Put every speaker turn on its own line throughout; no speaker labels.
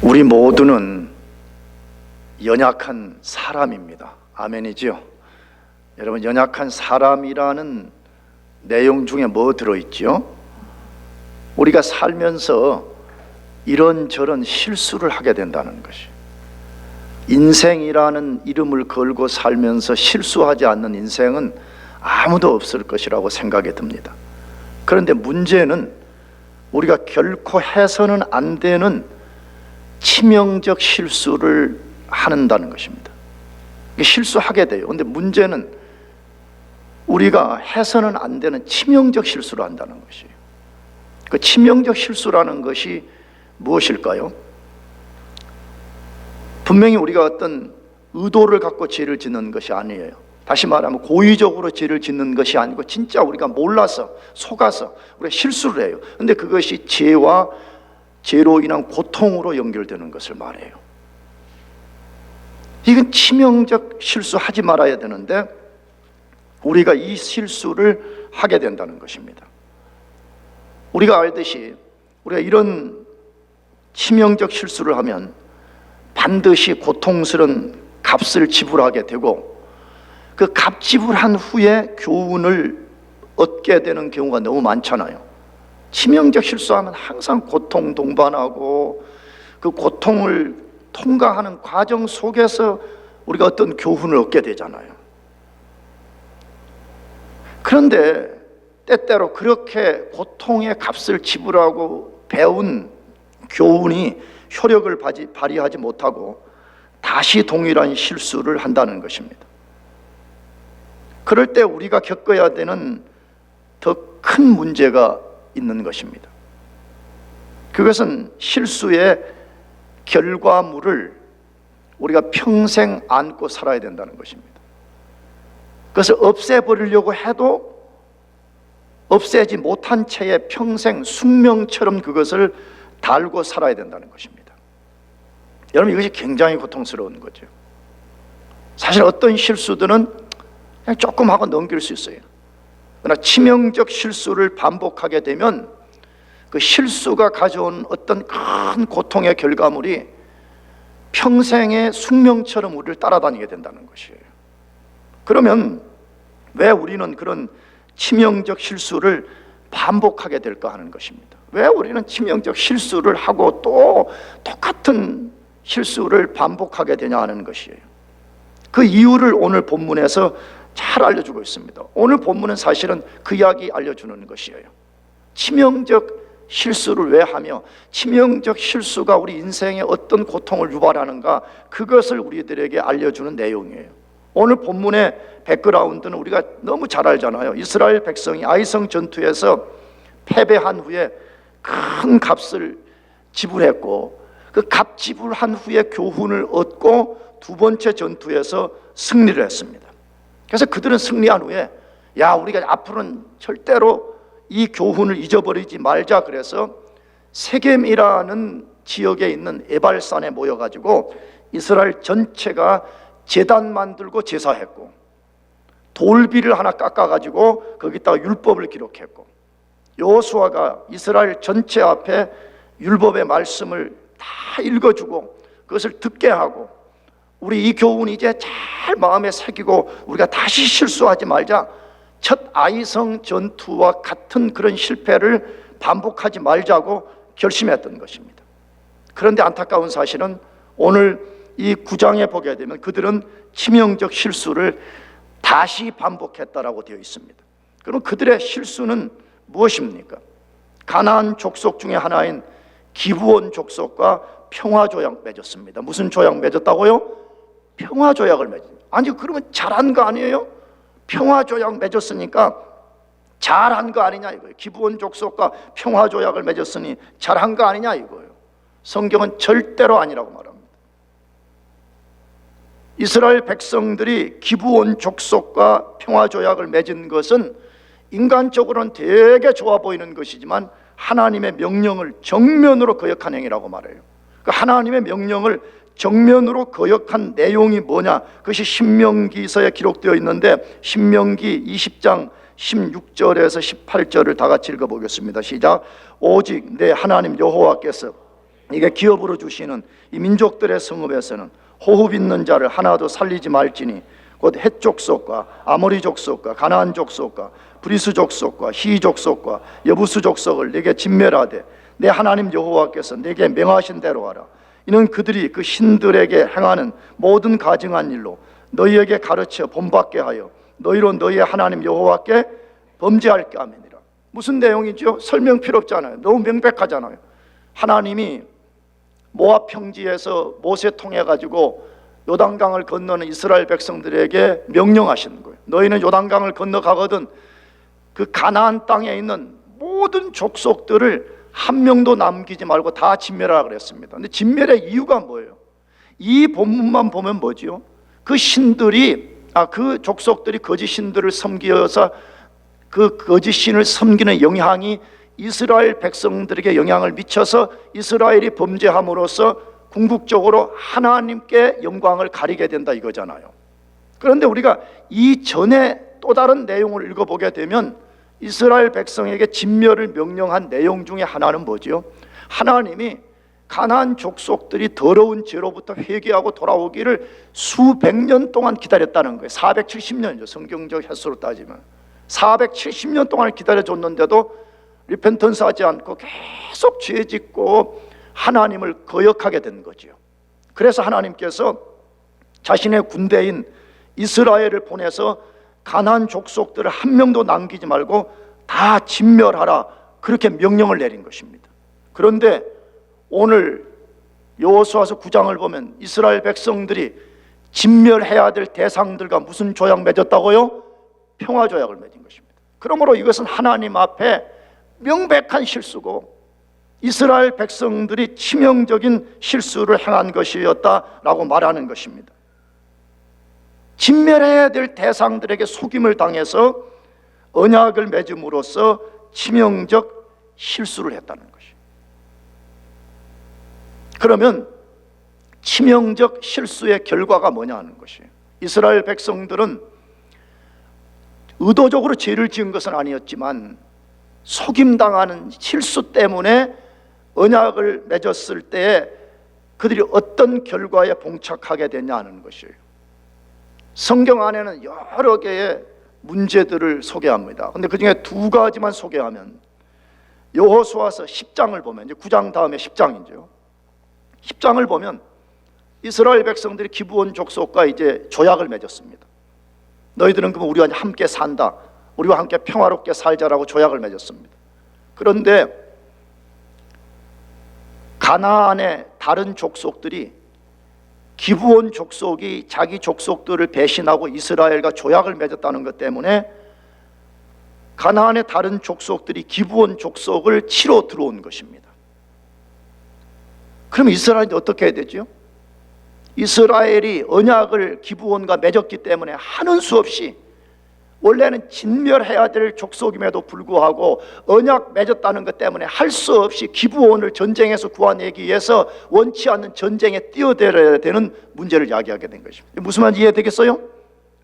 우리 모두는 연약한 사람입니다. 아멘이죠? 여러분, 연약한 사람이라는 내용 중에 뭐 들어있죠? 우리가 살면서 이런저런 실수를 하게 된다는 것이, 인생이라는 이름을 걸고 살면서 실수하지 않는 인생은 아무도 없을 것이라고 생각이 듭니다. 그런데 문제는 우리가 결코 해서는 안 되는 치명적 실수를 한다는 것입니다. 실수하게 돼요. 그런데 문제는 우리가 해서는 안 되는 치명적 실수를 한다는 것이에요. 그 치명적 실수라는 것이 무엇일까요? 분명히 우리가 어떤 의도를 갖고 죄를 짓는 것이 아니에요. 다시 말하면 고의적으로 죄를 짓는 것이 아니고 진짜 우리가 몰라서 속아서 우리가 실수를 해요. 그런데 그것이 죄로 인한 고통으로 연결되는 것을 말해요. 이건 치명적 실수하지 말아야 되는데 우리가 이 실수를 하게 된다는 것입니다. 우리가 알듯이 우리가 이런 치명적 실수를 하면 반드시 고통스러운 값을 지불하게 되고, 그 값 지불한 후에 교훈을 얻게 되는 경우가 너무 많잖아요. 치명적 실수하면 항상 고통 동반하고 그 고통을 통과하는 과정 속에서 우리가 어떤 교훈을 얻게 되잖아요. 그런데 때때로 그렇게 고통의 값을 지불하고 배운 교훈이 효력을 발휘하지 못하고 다시 동일한 실수를 한다는 것입니다. 그럴 때 우리가 겪어야 되는 더 큰 문제가 있는 것입니다. 그것은 실수의 결과물을 우리가 평생 안고 살아야 된다는 것입니다. 그것을 없애버리려고 해도 없애지 못한 채에 평생 숙명처럼 그것을 달고 살아야 된다는 것입니다. 여러분, 이것이 굉장히 고통스러운 거죠. 사실 어떤 실수들은 그냥 조금 하고 넘길 수 있어요. 그러나 치명적 실수를 반복하게 되면 그 실수가 가져온 어떤 큰 고통의 결과물이 평생의 숙명처럼 우리를 따라다니게 된다는 것이에요. 그러면 왜 우리는 그런 치명적 실수를 반복하게 될까 하는 것입니다. 왜 우리는 치명적 실수를 하고 또 똑같은 실수를 반복하게 되냐 하는 것이에요. 그 이유를 오늘 본문에서 잘 알려주고 있습니다. 오늘 본문은 사실은 그 이야기 알려주는 것이에요. 치명적 실수를 왜 하며 치명적 실수가 우리 인생에 어떤 고통을 유발하는가, 그것을 우리들에게 알려주는 내용이에요. 오늘 본문의 백그라운드는 우리가 너무 잘 알잖아요. 이스라엘 백성이 아이성 전투에서 패배한 후에 큰 값을 지불했고, 그 값 지불한 후에 교훈을 얻고 두 번째 전투에서 승리를 했습니다. 그래서 그들은 승리한 후에 우리가 앞으로는 절대로 이 교훈을 잊어버리지 말자, 그래서 세겜이라는 지역에 있는 에발산에 모여가지고 이스라엘 전체가 제단 만들고 제사했고, 돌비를 하나 깎아가지고 거기다가 율법을 기록했고, 여호수아가 이스라엘 전체 앞에 율법의 말씀을 다 읽어주고 그것을 듣게 하고, 우리 이 교훈이 이제 잘 마음에 새기고 우리가 다시 실수하지 말자, 첫 아이성 전투와 같은 그런 실패를 반복하지 말자고 결심했던 것입니다. 그런데 안타까운 사실은 오늘 이 9장에 보게 되면 그들은 치명적 실수를 다시 반복했다라고 되어 있습니다. 그럼 그들의 실수는 무엇입니까? 가나안 족속 중에 하나인 기브온 족속과 평화조약 맺었습니다. 무슨 조약 맺었다고요? 평화조약을 맺었습니다. 아니, 그러면 잘한 거 아니에요? 평화조약 맺었으니까 잘한 거 아니냐 이거예요. 기브온 족속과 평화조약을 맺었으니 잘한 거 아니냐 이거예요. 성경은 절대로 아니라고 말합니다. 이스라엘 백성들이 기브온 족속과 평화조약을 맺은 것은 인간적으로는 되게 좋아 보이는 것이지만 하나님의 명령을 정면으로 거역한 행위라고 말해요. 그 하나님의 명령을 정면으로 거역한 내용이 뭐냐? 그것이 신명기서에 기록되어 있는데, 신명기 20장 16절에서 18절을 다 같이 읽어보겠습니다. 시작. 오직 내 하나님 여호와께서 이게 기업으로 주시는 이 민족들의 성읍에서는 호흡 있는 자를 하나도 살리지 말지니 곧 헷 족속과 아모리 족속과 가나안 족속과 브리스 족속과 히 족속과 여부스 족속을 내게 진멸하되 내 하나님 여호와께서 내게 명하신 대로 하라. 이는 그들이 그 신들에게 행하는 모든 가증한 일로 너희에게 가르쳐 본받게 하여 너희로 너희의 하나님 여호와께 범죄할게 함이니라. 무슨 내용이죠? 설명 필요 없잖아요. 너무 명백하잖아요. 하나님이 모압 평지에서 모세 통해 가지고 요단강을 건너는 이스라엘 백성들에게 명령하시는 거예요. 너희는 요단강을 건너가거든 그 가나안 땅에 있는 모든 족속들을 한 명도 남기지 말고 다 진멸하라 그랬습니다. 근데 진멸의 이유가 뭐예요? 이 본문만 보면 뭐지요? 그 신들이 그 족속들이 거짓 신들을 섬기어서 그 거짓 신을 섬기는 영향이 이스라엘 백성들에게 영향을 미쳐서 이스라엘이 범죄함으로써 궁극적으로 하나님께 영광을 가리게 된다 이거잖아요. 그런데 우리가 이전에 또 다른 내용을 읽어보게 되면 이스라엘 백성에게 진멸을 명령한 내용 중에 하나는 뭐죠? 하나님이 가나안 족속들이 더러운 죄로부터 회개하고 돌아오기를 수백 년 동안 기다렸다는 거예요. 470년이죠. 성경적 횟수로 따지면 470년 동안 기다려줬는데도 리펜턴스 하지 않고 계속 죄 짓고 하나님을 거역하게 된 거죠. 그래서 하나님께서 자신의 군대인 이스라엘을 보내서 가나안 족속들을 한 명도 남기지 말고 다 진멸하라 그렇게 명령을 내린 것입니다. 그런데 오늘 여호수아서 9장을 보면 이스라엘 백성들이 진멸해야 될 대상들과 무슨 조약 맺었다고요? 평화 조약을 맺은 것입니다. 그러므로 이것은 하나님 앞에 명백한 실수고 이스라엘 백성들이 치명적인 실수를 행한 것이었다라고 말하는 것입니다. 진멸해야 될 대상들에게 속임을 당해서 언약을 맺음으로써 치명적 실수를 했다는 것이에요. 그러면 치명적 실수의 결과가 뭐냐는 것이에요. 이스라엘 백성들은 의도적으로 죄를 지은 것은 아니었지만 속임당하는 실수 때문에 언약을 맺었을 때 그들이 어떤 결과에 봉착하게 되냐는 것이에요. 성경 안에는 여러 개의 문제들을 소개합니다. 근데 그 중에 두 가지만 소개하면 여호수아서 10장을 보면 이제 9장 다음에 10장이죠. 10장을 보면 이스라엘 백성들이 기브온 족속과 이제 조약을 맺었습니다. 너희들은 그럼 우리와 함께 산다. 우리와 함께 평화롭게 살자라고 조약을 맺었습니다. 그런데 가나안의 다른 족속들이 기브온 족속이 자기 족속들을 배신하고 이스라엘과 조약을 맺었다는 것 때문에 가나안의 다른 족속들이 기브온 족속을 치러 들어온 것입니다. 그럼 이스라엘이 어떻게 해야 되죠? 이스라엘이 언약을 기브온과 맺었기 때문에 하는 수 없이 원래는 진멸해야 될 족속임에도 불구하고 언약 맺었다는 것 때문에 할 수 없이 기브온을 전쟁에서 구원하기 위해서 원치 않는 전쟁에 뛰어들어야 되는 문제를 야기하게 된 것입니다. 무슨 말인지 이해되겠어요?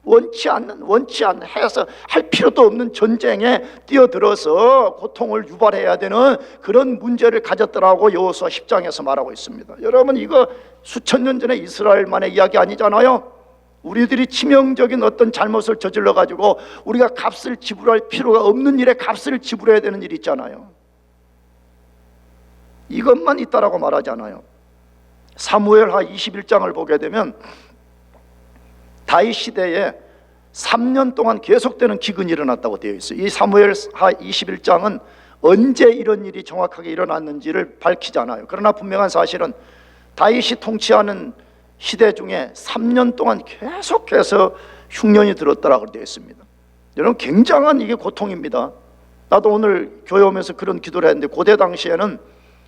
원치 않는 해서 할 필요도 없는 전쟁에 뛰어들어서 고통을 유발해야 되는 그런 문제를 가졌더라고 여호수아 10장에서 말하고 있습니다. 여러분 이거 수천 년 전에 이스라엘만의 이야기 아니잖아요. 우리들이 치명적인 어떤 잘못을 저질러 가지고 우리가 값을 지불할 필요가 없는 일에 값을 지불해야 되는 일이 있잖아요. 이것만 있다라고 말하잖아요. 사무엘하 21장을 보게 되면 다윗 시대에 3년 동안 계속되는 기근이 일어났다고 되어 있어요. 이 사무엘하 21장은 언제 이런 일이 정확하게 일어났는지를 밝히잖아요. 그러나 분명한 사실은 다윗이 통치하는 시대 중에 3년 동안 계속해서 흉년이 들었다라고 되어 있습니다. 여러분 굉장한 이게 고통입니다. 나도 오늘 교회 오면서 그런 기도를 했는데 고대 당시에는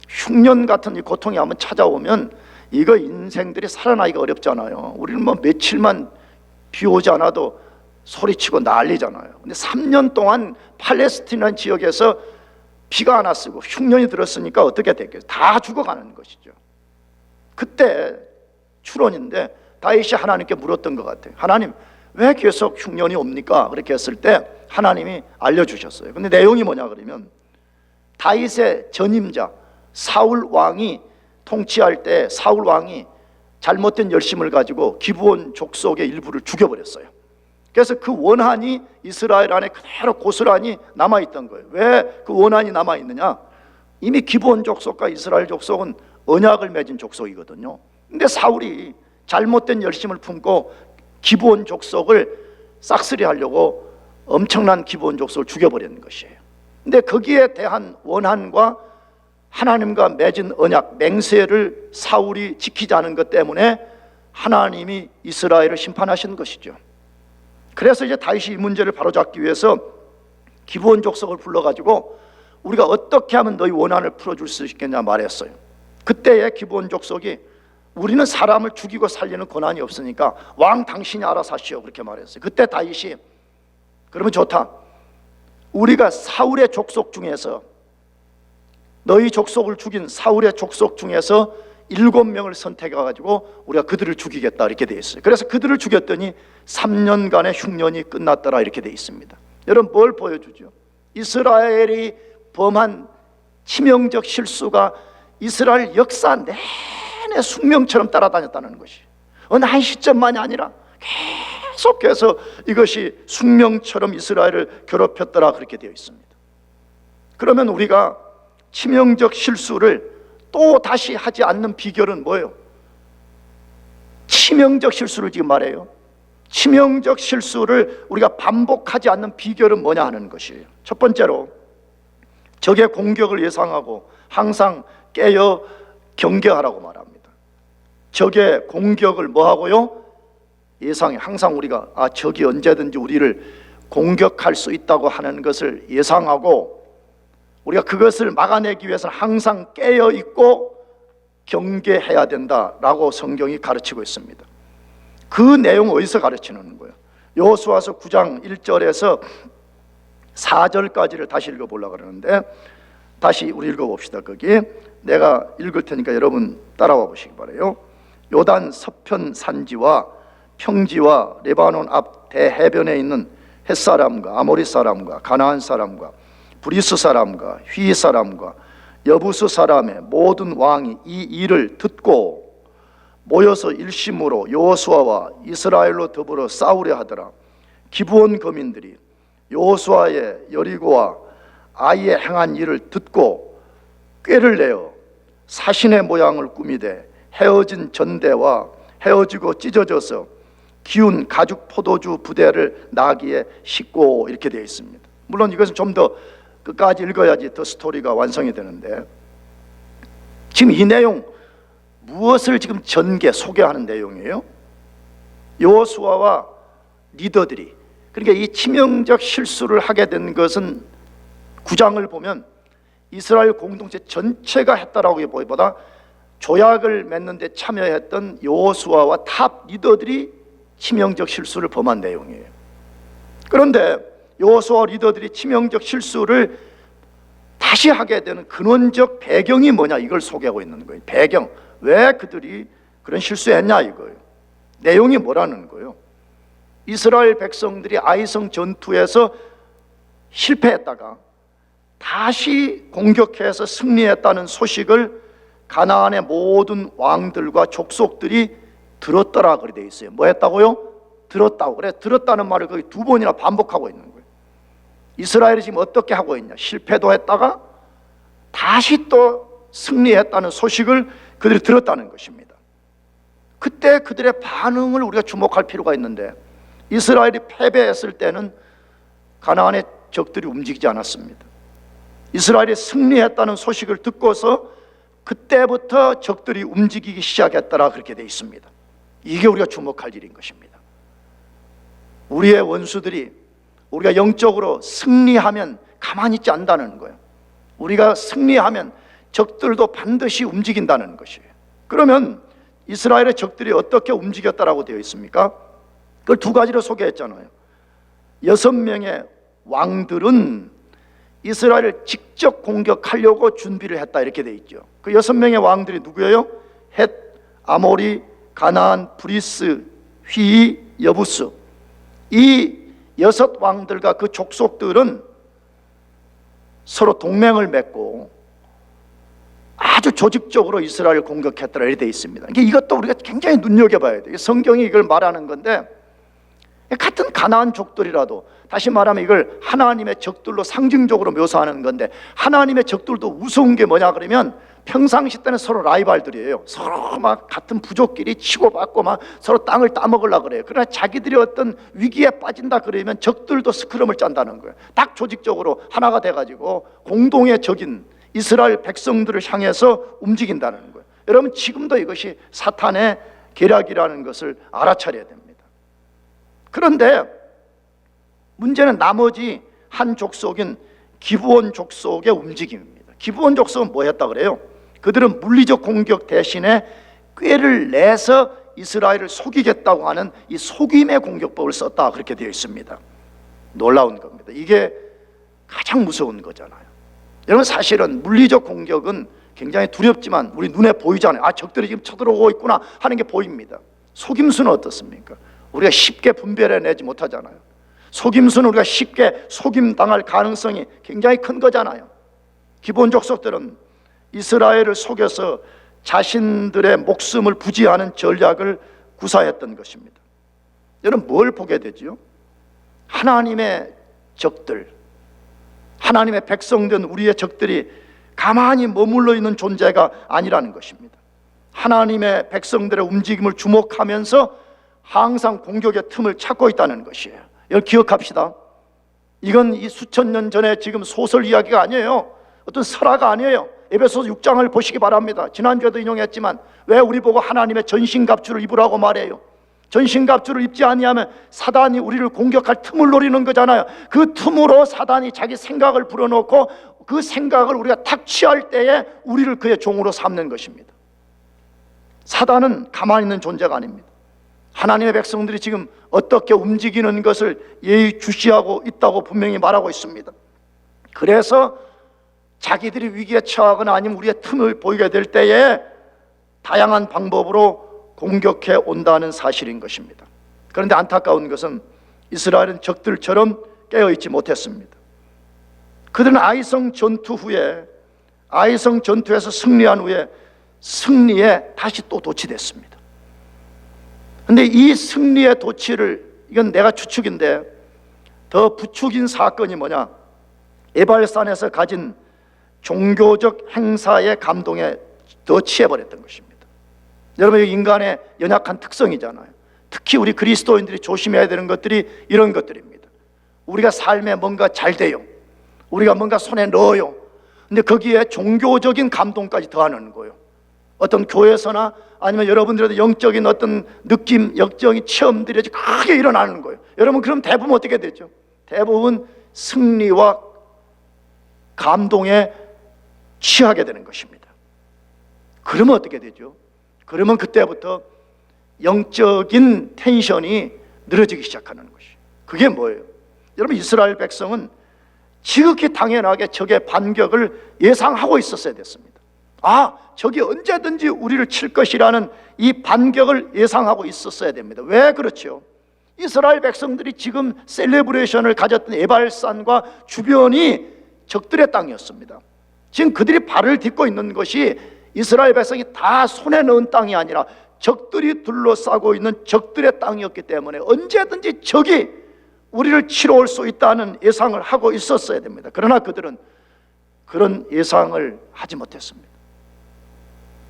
흉년 같은 이 고통이 한번 찾아오면 이거 인생들이 살아나기가 어렵잖아요. 우리는 뭐 며칠만 비 오지 않아도 소리치고 난리잖아요. 근데 3년 동안 팔레스티나 지역에서 비가 안 왔고 흉년이 들었으니까 어떻게 됐겠어요? 다 죽어가는 것이죠. 그때 추론인데 다윗이 하나님께 물었던 것 같아요. 하나님 왜 계속 흉년이 옵니까? 그렇게 했을 때 하나님이 알려주셨어요. 근데 내용이 뭐냐 그러면 다윗의 전임자 사울 왕이 통치할 때 사울 왕이 잘못된 열심을 가지고 기브온 족속의 일부를 죽여버렸어요. 그래서 그 원한이 이스라엘 안에 그대로 고스란히 남아있던 거예요. 왜 그 원한이 남아있느냐? 이미 기브온 족속과 이스라엘 족속은 언약을 맺은 족속이거든요. 근데 사울이 잘못된 열심을 품고 기브온 족속을 싹쓸이하려고 엄청난 기브온 족속을 죽여버리는 것이에요. 근데 거기에 대한 원한과 하나님과 맺은 언약, 맹세를 사울이 지키지 않은 것 때문에 하나님이 이스라엘을 심판하신 것이죠. 그래서 이제 다윗이 이 문제를 바로잡기 위해서 기브온 족속을 불러가지고 우리가 어떻게 하면 너희 원한을 풀어줄 수 있겠냐 말했어요. 그때의 기브온 족속이 우리는 사람을 죽이고 살리는 권한이 없으니까 왕 당신이 알아서 하시오 그렇게 말했어요. 그때 다윗이 그러면 좋다, 우리가 사울의 족속 중에서 너희 족속을 죽인 사울의 족속 중에서 7명을 선택해가지고 우리가 그들을 죽이겠다 이렇게 돼 있어요. 그래서 그들을 죽였더니 3년간의 흉년이 끝났더라 이렇게 돼 있습니다. 여러분 뭘 보여주죠? 이스라엘이 범한 치명적 실수가 이스라엘 역사 내내 숙명처럼 따라다녔다는 것이 어느 한 시점만이 아니라 계속해서 이것이 숙명처럼 이스라엘을 괴롭혔더라 그렇게 되어 있습니다. 그러면 우리가 치명적 실수를 또 다시 하지 않는 비결은 뭐예요? 치명적 실수를 지금 말해요. 치명적 실수를 우리가 반복하지 않는 비결은 뭐냐 하는 것이에요. 첫 번째로 적의 공격을 예상하고 항상 깨어 경계하라고 말합니다. 적의 공격을 뭐하고요? 예상해. 항상 우리가 적이 언제든지 우리를 공격할 수 있다고 하는 것을 예상하고 우리가 그것을 막아내기 위해서는 항상 깨어 있고 경계해야 된다라고 성경이 가르치고 있습니다. 그 내용 어디서 가르치는 거예요? 여호수아서 9장 1절에서 4절까지를 다시 읽어보려고 그러는데 다시 우리 읽어봅시다. 거기 내가 읽을 테니까 여러분 따라와 보시기 바라요. 요단 서편 산지와 평지와 레바논 앞 대해변에 있는 헷사람과 아모리 사람과 가나안 사람과 브리스 사람과 휘 사람과 여부스 사람의 모든 왕이 이 일을 듣고 모여서 일심으로 여호수아와 이스라엘로 더불어 싸우려 하더라. 기브온 거민들이 여호수아의 여리고와 아이에 행한 일을 듣고 꾀를 내어 사신의 모양을 꾸미되 헤어진 전대와 헤어지고 찢어져서 기운 가죽 포도주 부대를 나귀에 싣고 이렇게 되어 있습니다. 물론 이것은 좀 더 끝까지 읽어야지 더 스토리가 완성이 되는데 지금 이 내용 무엇을 지금 소개하는 내용이에요? 여호수아와 리더들이 그러니까 이 치명적 실수를 하게 된 것은 9장을 보면 이스라엘 공동체 전체가 했다라고 보기보다 조약을 맺는 데 참여했던 여호수아와 탑 리더들이 치명적 실수를 범한 내용이에요. 그런데 여호수아 리더들이 치명적 실수를 다시 하게 되는 근원적 배경이 뭐냐 이걸 소개하고 있는 거예요. 배경, 왜 그들이 그런 실수했냐 이거예요. 내용이 뭐라는 거예요? 이스라엘 백성들이 아이성 전투에서 실패했다가 다시 공격해서 승리했다는 소식을 가나안의 모든 왕들과 족속들이 들었더라 그렇게 되어 있어요. 뭐 했다고요? 들었다고. 그래 들었다는 말을 거의 2번이나 반복하고 있는 거예요. 이스라엘이 지금 어떻게 하고 있냐? 실패도 했다가 다시 또 승리했다는 소식을 그들이 들었다는 것입니다. 그때 그들의 반응을 우리가 주목할 필요가 있는데 이스라엘이 패배했을 때는 가나안의 적들이 움직이지 않았습니다. 이스라엘이 승리했다는 소식을 듣고서 그때부터 적들이 움직이기 시작했더라 그렇게 되어 있습니다. 이게 우리가 주목할 일인 것입니다. 우리의 원수들이 우리가 영적으로 승리하면 가만히 있지 않는다는 거예요. 우리가 승리하면 적들도 반드시 움직인다는 것이에요. 그러면 이스라엘의 적들이 어떻게 움직였다라고 되어 있습니까? 그걸 2가지로 소개했잖아요. 6명의 왕들은 이스라엘을 직접 공격하려고 준비를 했다 이렇게 되어 있죠. 그 6명의 왕들이 누구예요? 헷, 아모리, 가나안, 브리스, 휘, 여부스. 이 6 왕들과 그 족속들은 서로 동맹을 맺고 아주 조직적으로 이스라엘을 공격했더라 이렇게 되어 있습니다. 이것도 우리가 굉장히 눈여겨봐야 돼요. 성경이 이걸 말하는 건데, 같은 가나안족들이라도, 다시 말하면 이걸 하나님의 적들로 상징적으로 묘사하는 건데, 하나님의 적들도 무서운 게 뭐냐 그러면 평상시 때는 서로 라이벌들이에요. 서로 막 같은 부족끼리 치고받고 막 서로 땅을 따먹으려고 그래요. 그러나 자기들이 어떤 위기에 빠진다 그러면 적들도 스크럼을 짠다는 거예요. 딱 조직적으로 하나가 돼가지고 공동의 적인 이스라엘 백성들을 향해서 움직인다는 거예요. 여러분, 지금도 이것이 사탄의 계략이라는 것을 알아차려야 됩니다. 그런데 문제는 나머지 한 족속인 기브온 족속의 움직임입니다. 기브온 족속은 뭐 했다 그래요? 그들은 물리적 공격 대신에 꾀를 내서 이스라엘을 속이겠다고 하는 이 속임의 공격법을 썼다, 그렇게 되어 있습니다. 놀라운 겁니다. 이게 가장 무서운 거잖아요. 여러분, 사실은 물리적 공격은 굉장히 두렵지만 우리 눈에 보이잖아요. 아, 적들이 지금 쳐들어오고 있구나 하는 게 보입니다. 속임수는 어떻습니까? 우리가 쉽게 분별해내지 못하잖아요. 속임수는 우리가 쉽게 속임당할 가능성이 굉장히 큰 거잖아요. 기브온 족속들은 이스라엘을 속여서 자신들의 목숨을 부지하는 전략을 구사했던 것입니다. 여러분, 뭘 보게 되죠? 하나님의 적들, 하나님의 백성된 우리의 적들이 가만히 머물러 있는 존재가 아니라는 것입니다. 하나님의 백성들의 움직임을 주목하면서 항상 공격의 틈을 찾고 있다는 것이에요. 이걸 기억합시다. 이건 이 수천 년 전에 지금 소설 이야기가 아니에요. 어떤 설화가 아니에요. 에베소서 6장을 보시기 바랍니다. 지난주에도 인용했지만 왜 우리 보고 하나님의 전신갑주를 입으라고 말해요? 전신갑주를 입지 아니하면 사단이 우리를 공격할 틈을 노리는 거잖아요. 그 틈으로 사단이 자기 생각을 불어넣고 그 생각을 우리가 탁 취할 때에 우리를 그의 종으로 삼는 것입니다. 사단은 가만히 있는 존재가 아닙니다. 하나님의 백성들이 지금 어떻게 움직이는 것을 예의주시하고 있다고 분명히 말하고 있습니다. 그래서 자기들이 위기에 처하거나 아니면 우리의 틈을 보이게 될 때에 다양한 방법으로 공격해 온다는 사실인 것입니다. 그런데 안타까운 것은 이스라엘은 적들처럼 깨어있지 못했습니다. 그들은 아이성 전투 후에, 아이성 전투에서 승리한 후에 승리에 다시 또 도취됐습니다. 그런데 이 승리의 도취를, 이건 내가 추측인데 더 부추긴 사건이 뭐냐, 에발산에서 가진 종교적 행사의 감동에 더 취해버렸던 것입니다. 여러분, 인간의 연약한 특성이잖아요. 특히 우리 그리스도인들이 조심해야 되는 것들이 이런 것들입니다. 우리가 삶에 뭔가 잘 돼요. 우리가 뭔가 손에 넣어요. 근데 거기에 종교적인 감동까지 더하는 거예요. 어떤 교회에서나 아니면 여러분들의 영적인 어떤 느낌, 영적인 체험들이 크게 일어나는 거예요. 여러분, 그럼 대부분 어떻게 되죠? 대부분 승리와 감동에 취하게 되는 것입니다. 그러면 어떻게 되죠? 그러면 그때부터 영적인 텐션이 늘어지기 시작하는 것이에요. 그게 뭐예요? 여러분, 이스라엘 백성은 지극히 당연하게 적의 반격을 예상하고 있었어야 됐습니다. 아, 적이 언제든지 우리를 칠 것이라는 이 반격을 예상하고 있었어야 됩니다. 왜 그렇죠? 이스라엘 백성들이 지금 셀레브레이션을 가졌던 에발산과 주변이 적들의 땅이었습니다. 지금 그들이 발을 딛고 있는 것이 이스라엘 백성이 다 손에 넣은 땅이 아니라 적들이 둘러싸고 있는 적들의 땅이었기 때문에 언제든지 적이 우리를 치러 올 수 있다는 예상을 하고 있었어야 됩니다. 그러나 그들은 그런 예상을 하지 못했습니다.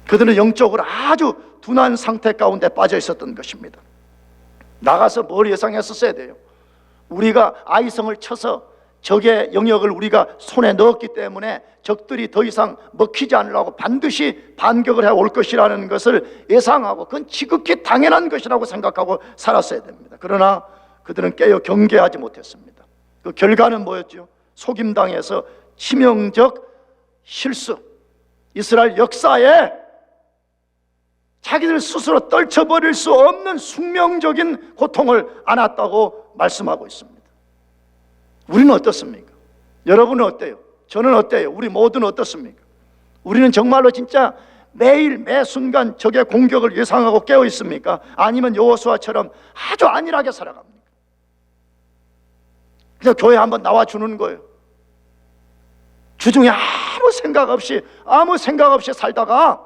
그들은 영적으로 아주 둔한 상태 가운데 빠져 있었던 것입니다. 나가서 뭘 예상했었어야 돼요? 우리가 아이성을 쳐서 적의 영역을 우리가 손에 넣었기 때문에 적들이 더 이상 먹히지 않으려고 반드시 반격을 해올 것이라는 것을 예상하고 그건 지극히 당연한 것이라고 생각하고 살았어야 됩니다. 그러나 그들은 깨어 경계하지 못했습니다. 그 결과는 뭐였죠? 속임당해서 치명적 실수, 이스라엘 역사에 자기들 스스로 떨쳐버릴 수 없는 숙명적인 고통을 안았다고 말씀하고 있습니다. 우리는 어떻습니까? 여러분은 어때요? 저는 어때요? 우리 모두는 어떻습니까? 우리는 정말로 진짜 매일 매 순간 적의 공격을 예상하고 깨어 있습니까? 아니면 여호수아처럼 아주 안일하게 살아갑니까? 그냥 교회 한번 나와 주는 거예요. 주중에 아무 생각 없이 살다가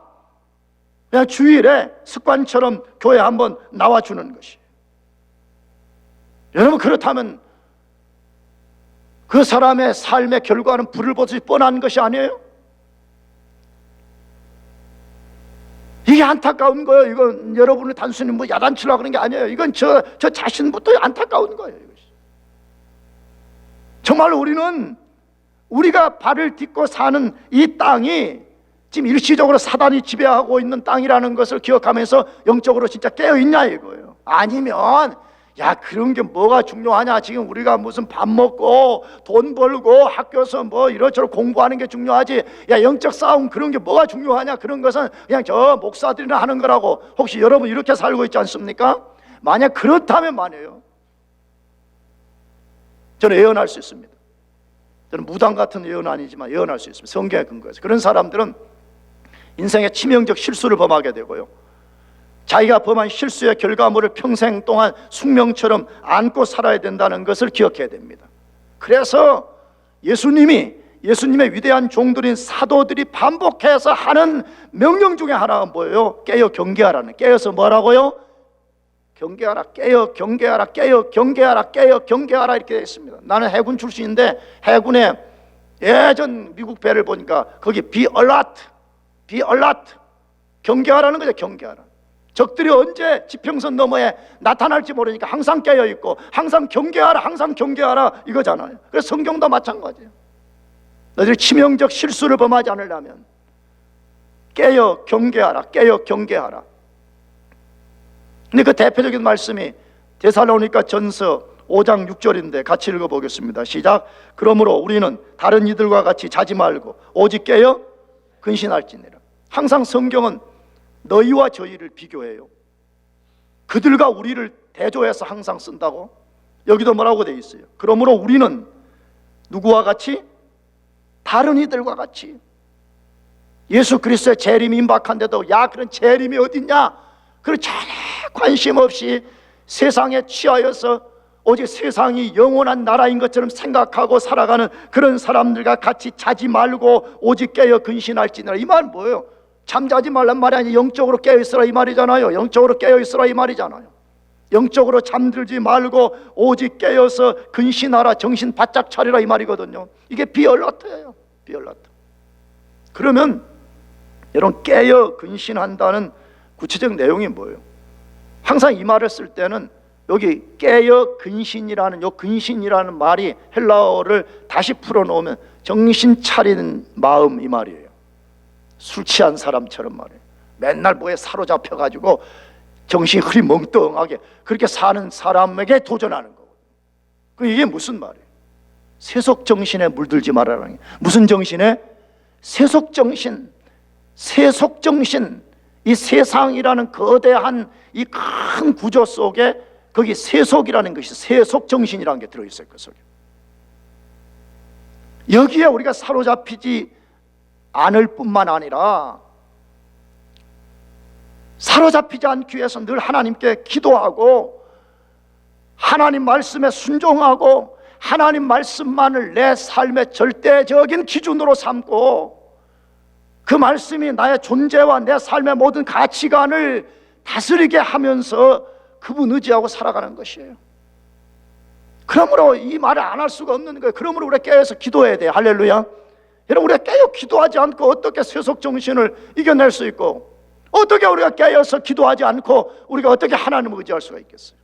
그냥 주일에 습관처럼 교회 한번 나와주는 것이. 여러분, 그렇다면 그 사람의 삶의 결과는 불을 보듯이 뻔한 것이 아니에요? 이게 안타까운 거예요. 이건 여러분이 단순히 뭐 야단치려고 그런 게 아니에요. 이건 저 자신부터 안타까운 거예요. 이것이. 정말 우리가 발을 딛고 사는 이 땅이 지금 일시적으로 사단이 지배하고 있는 땅이라는 것을 기억하면서 영적으로 진짜 깨어있냐 이거예요. 아니면 야, 그런 게 뭐가 중요하냐, 지금 우리가 무슨 밥 먹고 돈 벌고 학교에서 뭐 이런저런 공부하는 게 중요하지, 야, 영적 싸움 그런 게 뭐가 중요하냐, 그런 것은 그냥 저 목사들이나 하는 거라고. 혹시 여러분 이렇게 살고 있지 않습니까? 만약 그렇다면 말이에요, 저는 예언할 수 있습니다. 저는 무당 같은 예언은 아니지만 예언할 수 있습니다. 성경에 근거해서. 그런 사람들은 인생의 치명적 실수를 범하게 되고요, 자기가 범한 실수의 결과물을 평생 동안 숙명처럼 안고 살아야 된다는 것을 기억해야 됩니다. 그래서 예수님의 위대한 종들인 사도들이 반복해서 하는 명령 중에 하나가 뭐예요? 깨어 경계하라는. 깨어서 뭐라고요? 경계하라, 깨어 경계하라, 깨어 경계하라, 깨어 경계하라, 이렇게 되어 있습니다. 나는 해군 출신인데 해군에 예전 미국 배를 보니까 거기 be alert, 경계하라는 거죠. 경계하라. 적들이 언제 지평선 너머에 나타날지 모르니까 항상 깨어있고 항상 경계하라 이거잖아요. 그래서 성경도 마찬가지예요. 너희들이 치명적 실수를 범하지 않으려면 깨어 경계하라. 근데 그 대표적인 말씀이 데살로니가 전서 5장 6절인데 같이 읽어보겠습니다. 시작. 그러므로 우리는 다른 이들과 같이 자지 말고 오직 깨어 근신할지니라. 항상 성경은 너희와 저희를 비교해요. 그들과 우리를 대조해서 항상 쓴다고. 여기도 뭐라고 되어 있어요? 그러므로 우리는 누구와 같이? 다른 이들과 같이. 예수 그리스도의 재림이 임박한데도 야, 그런 재림이 어딨냐, 그런 전혀 관심 없이 세상에 취하여서 오직 세상이 영원한 나라인 것처럼 생각하고 살아가는 그런 사람들과 같이 자지 말고 오직 깨어 근신할지니라. 이 말은 뭐예요? 잠자지 말란 말이 아니라 영적으로 깨어있으라 이 말이잖아요. 영적으로 깨어있으라 이 말이잖아요. 영적으로 잠들지 말고 오직 깨어서 근신하라, 정신 바짝 차리라 이 말이거든요. 이게 비얼라트예요. 비얼라트. 그러면 여러분, 깨어 근신한다는 구체적 내용이 뭐예요? 항상 이 말을 쓸 때는 여기 깨어 근신이라는, 요 근신이라는 말이 헬라어를 다시 풀어놓으면 정신 차리는 마음 이 말이에요. 술 취한 사람처럼 말이에요. 맨날 뭐에 사로잡혀가지고 정신이 흐리멍텅하게 그렇게 사는 사람에게 도전하는 거거든요. 이게 무슨 말이에요? 세속정신에 물들지 말아라는 게. 무슨 정신에? 세속정신. 이 세상이라는 거대한 이 큰 구조 속에 거기 세속이라는 것이, 세속정신이라는 게 들어있어요. 그 속에. 여기에 우리가 사로잡히지 않을 뿐만 아니라 사로잡히지 않기 위해서 늘 하나님께 기도하고 하나님 말씀에 순종하고 하나님 말씀만을 내 삶의 절대적인 기준으로 삼고 그 말씀이 나의 존재와 내 삶의 모든 가치관을 다스리게 하면서 그분 의지하고 살아가는 것이에요. 그러므로 이 말을 안 할 수가 없는 거예요. 그러므로 우리가 깨어서 기도해야 돼요. 할렐루야. 여러분, 우리가 깨어 기도하지 않고 어떻게 세속 정신을 이겨낼 수 있고, 어떻게 우리가 깨어서 기도하지 않고 우리가 어떻게 하나님을 의지할 수가 있겠어요?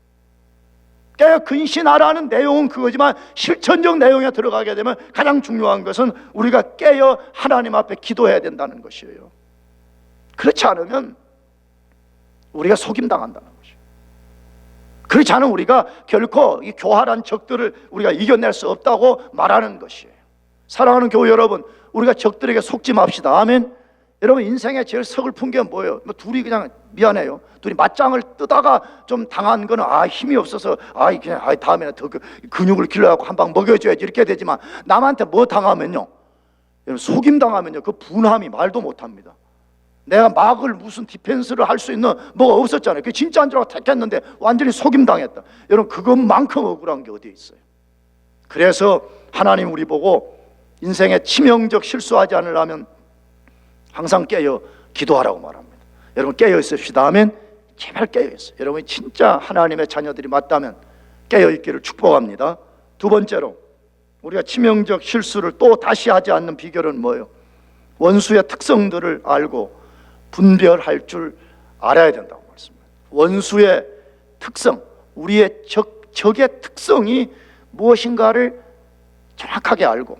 깨어 근신하라는 내용은 그거지만 실천적 내용에 들어가게 되면 가장 중요한 것은 우리가 깨어 하나님 앞에 기도해야 된다는 것이에요. 그렇지 않으면 우리가 속임당한다는 것이에요. 그렇지 않으면 우리가 결코 이 교활한 적들을 우리가 이겨낼 수 없다고 말하는 것이에요. 사랑하는 교회 여러분, 우리가 적들에게 속지 맙시다. 아멘. 여러분, 인생에 제일 서글픈 게 뭐예요? 둘이 그냥 미안해요. 둘이 맞짱을 뜨다가 좀 당한 거는 힘이 없어서 그냥 다음에는 더 근육을 길러갖고 한 방 먹여줘야지 이렇게 되지만, 남한테 뭐 당하면요, 속임 당하면요, 그 분함이 말도 못합니다. 내가 막을 무슨 디펜스를 할 수 있는 뭐가 없었잖아요. 그게 진짜인 줄 알고 택했는데 완전히 속임 당했다. 여러분, 그것만큼 억울한 게 어디에 있어요? 그래서 하나님 우리 보고 인생에 치명적 실수하지 않으려면 항상 깨어 기도하라고 말합니다. 여러분 깨어 있읍시다 하면 제발 깨어 있어요. 여러분이 진짜 하나님의 자녀들이 맞다면 깨어 있기를 축복합니다. 두 번째로 우리가 치명적 실수를 또 다시 하지 않는 비결은 뭐예요? 원수의 특성들을 알고 분별할 줄 알아야 된다고 말씀합니다. 원수의 특성, 우리의 적의 특성이 무엇인가를 정확하게 알고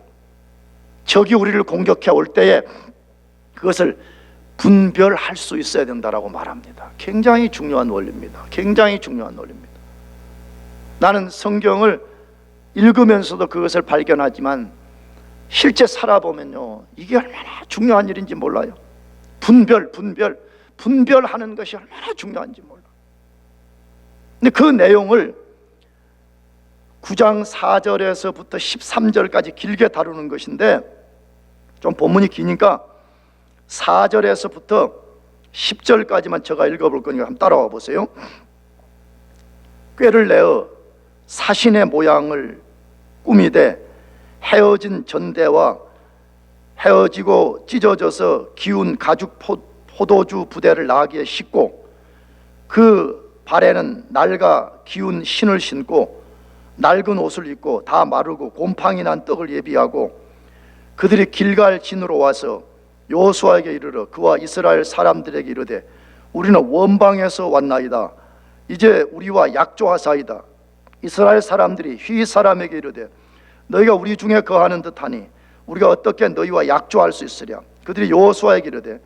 적이 우리를 공격해 올 때에 그것을 분별할 수 있어야 된다라고 말합니다. 굉장히 중요한 원리입니다. 굉장히 중요한 원리입니다. 나는 성경을 읽으면서도 그것을 발견하지만 실제 살아보면요, 이게 얼마나 중요한 일인지 몰라요. 분별하는 것이 얼마나 중요한지 몰라요. 근데 그 내용을 9장 4절에서부터 13절까지 길게 다루는 것인데 좀 본문이 기니까 4절에서부터 10절까지만 제가 읽어볼 거니까 한번 따라와 보세요. 꾀를 내어 사신의 모양을 꾸미되 헤어진 전대와 헤어지고 찢어져서 기운 가죽 포도주 부대를 나귀에 싣고 그 발에는 낡아 기운 신을 신고 낡은 옷을 입고 다 마르고 곰팡이 난 떡을 예비하고 그들이 길갈 진으로 와서 여호수아에게 이르러 그와 이스라엘 사람들에게 이르되 우리는 원방에서 왔나이다. 이제 우리와 약조하사이다. 이스라엘 사람들이 휘 사람에게 이르되 너희가 우리 중에 거하는 듯하니 우리가 어떻게 너희와 약조할 수 있으랴. 그들이 여호수아에게 이르되